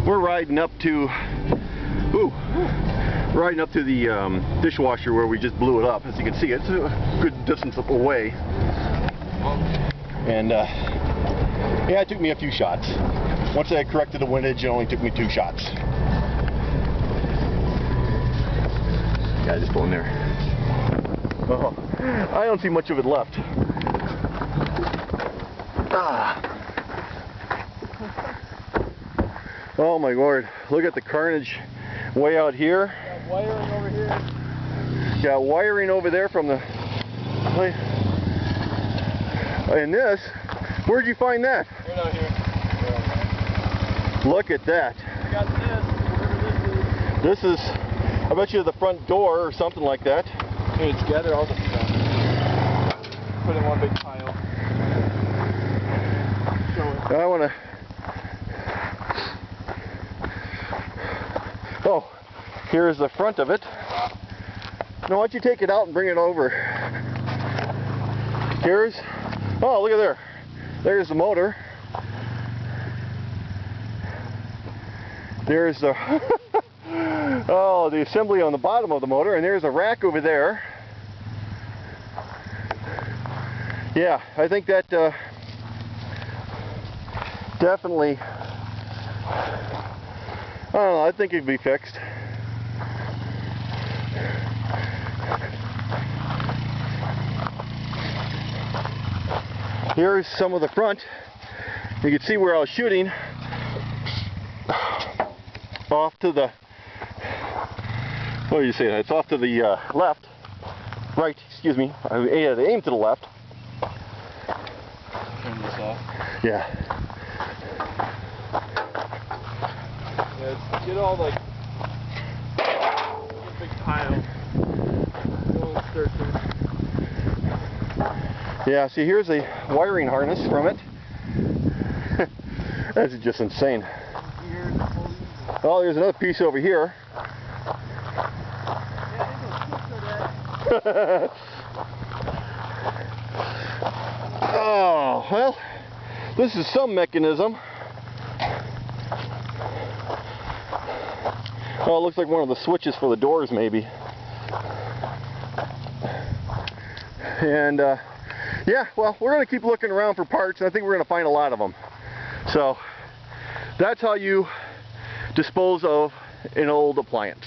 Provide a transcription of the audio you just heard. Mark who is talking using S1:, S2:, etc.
S1: we're riding up to the dishwasher where we just blew it up. As you can see, it's a good distance away. And yeah, it took me a few shots. Once I corrected the windage, it only took me 2 shots. Yeah, just pulling there. Oh, I don't see much of it left. Ah. Oh my lord, look at the carnage way out here.
S2: Got wiring over here.
S1: Got wiring over there from the... And this, where'd you find that?
S2: Right out here.
S1: Look at that.
S2: I got this, whatever this is.
S1: This is, I bet you, the front door or something like that.
S2: Put it together, all the stuff. Put it in one big pile.
S1: I want to... Oh, here's the front of it. Now why don't you take it out and bring it over. Here's... Oh, look at there. There's the motor. There's the... oh, the assembly on the bottom of the motor, and there's a rack over there. Yeah, I think that definitely... I don't know, I think it'd be fixed. Here's some of the front. You can see where I was shooting. Off to the... What do you say? It's off to the left. Right, excuse me. I had to aim to the left.
S2: Turn this off.
S1: Yeah.
S2: Yeah, get all like a big pile. Don't start there.
S1: Yeah, see, here's a wiring harness from it. That's just insane. Oh, there's another piece over here. Oh, well, this is some mechanism. Oh, it looks like one of the switches for the doors, maybe. And, yeah, well, we're going to keep looking around for parts, and I think we're going to find a lot of them. So, that's how you dispose of an old appliance.